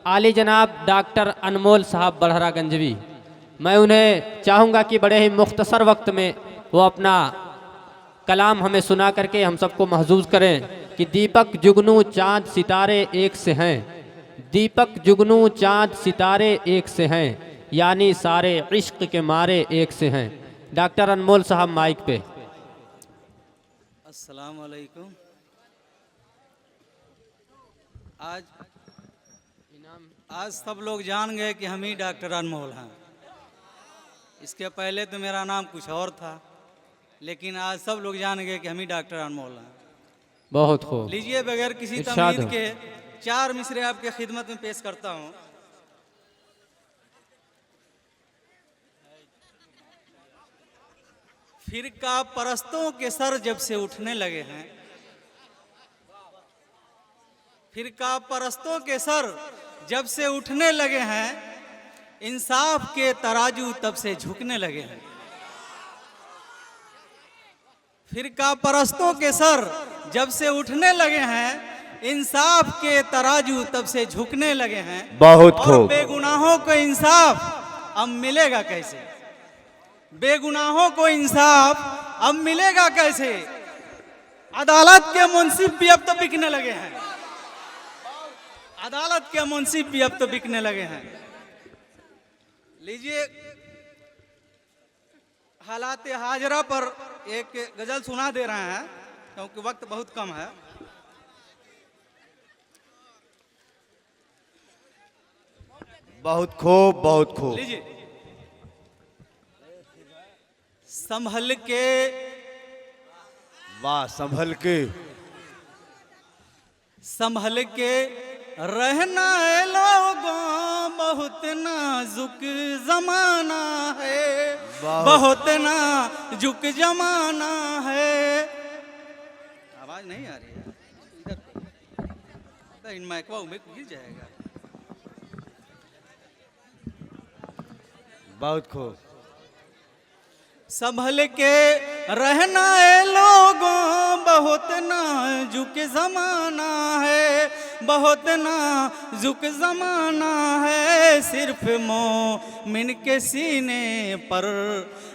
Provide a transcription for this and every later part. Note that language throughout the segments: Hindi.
आली जनाब डॉक्टर अनमोल साहब बड़हरा गंजवी। मैं उन्हें चाहूँगा कि बड़े ही मुख्तसर वक्त में वो अपना कलाम हमें सुना करके हम सबको महजूज करें कि दीपक जुगनू चाँद सितारे एक से हैं, दीपक जुगनू चाँद सितारे एक से हैं, यानी सारे इश्क के मारे एक से हैं। डॉक्टर अनमोल साहब माइक पे। अस्सलाम वालेकुम। आज सब लोग जान गए कि हम ही डॉक्टर अनमोल हैं। इसके पहले तो मेरा नाम कुछ और था, लेकिन आज सब लोग जान गए कि हम ही डॉक्टर अनमोल हैं। बहुत खूब। लीजिए, बगैर किसी इरशाद तमहीद हो। के 4 मिसरे आपके खिदमत में पेश करता हूँ। फिरका परस्तों के सर जब से उठने लगे हैं, फिरका परस्तों के सर जब से उठने लगे हैं, इंसाफ के तराजू तब से झुकने लगे हैं। फिरका परस्तों के सर जब से उठने लगे हैं, इंसाफ के तराजू तब से झुकने लगे हैं। बहुत और खूब। बेगुनाहों को इंसाफ अब मिलेगा कैसे? बेगुनाहों को इंसाफ अब मिलेगा कैसे? अदालत के मुंसिफ भी अब तो बिकने लगे हैं। अदालत के मुंसिफ भी अब तो बिकने लगे हैं। लीजिए, हालात हाजरा पर एक गजल सुना दे रहे हैं क्योंकि वक्त बहुत कम है। बहुत खूब, बहुत खूब। लीजिए। संभल के, वाह, संभल के। संभल के रहना है लोगों, बहुत नाजुक जमाना है, बहुत नाजुक जमाना है। आवाज नहीं आ रही है इधर, इन माइकवा में गिर जाएगा। बहुत खूब। संभल के रहना है लोगों, बहुत नाजुक जमाना है, बहुत नाजुक जमाना है। सिर्फ मोमिन के सीने पर,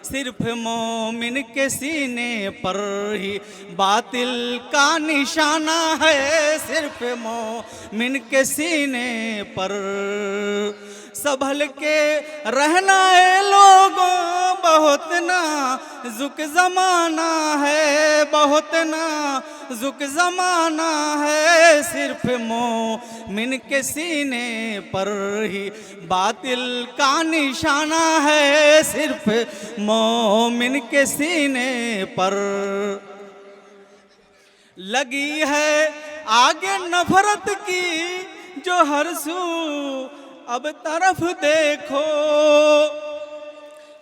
सिर्फ मोमिन के सीने पर ही बातिल का निशाना है, सिर्फ मोमिन के सीने पर। संभल के रहना है लोगों, बहुत नाजुक जमाना है, बहुत नाजुक जमाना है। सिर्फ मोमिन के सीने पर ही बातिल का निशाना है, सिर्फ मोमिन के सीने पर। लगी है आगे नफरत की जो हर सू अब तरफ देखो,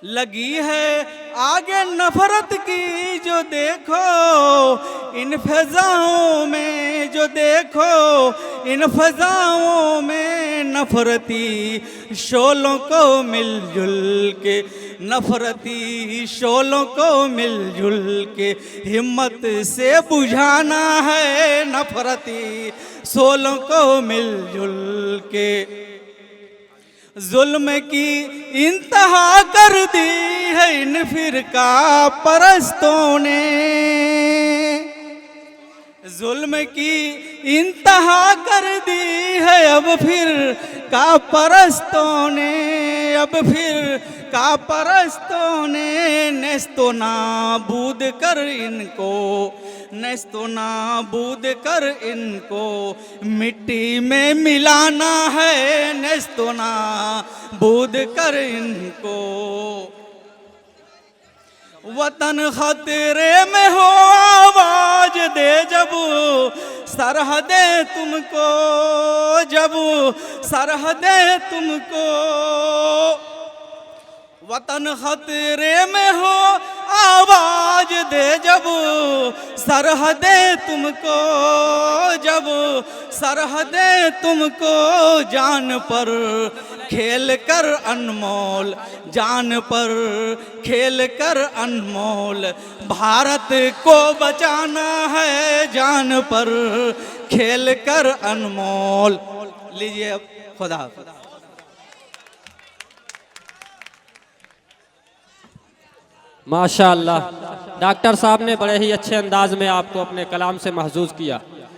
लगी है आगे नफरत की जो देखो, इन फजाओं में जो देखो, इन फजाओं में नफरती शोलों को मिलजुल के, नफरती शोलों को मिलजुल के हिम्मत से बुझाना है, नफरती शोलों को मिलजुल के। जुल्म की इंतहा कर दी है इन फिरका परस्तों ने, जुल्म की इंतहा कर दी है अब फिर का परस्तों ने, अब फिर का परस्तों ने। नेस्तो नाबूद कर इनको, नेस्तो नाबूद कर इनको मिट्टी में मिलाना है, नेस्तो नाबूद कर इनको। वतन खतरे में हो आवाज दे जब सरहदें तुमको, जब सरहदें तुमको। वतन खतरे में हो आवाज दे जब सरहदें तुमको, जब सरहदें तुमको। जान पर खेल कर अनमोल, जान पर खेल कर अनमोल भारत को बचाना है, जान पर खेल कर अनमोल। लीजिए अब खुदा हाफिज। माशाअल्लाह, डॉक्टर साहब ने बड़े ही अच्छे अंदाज में आपको अपने कलाम से महजूज किया।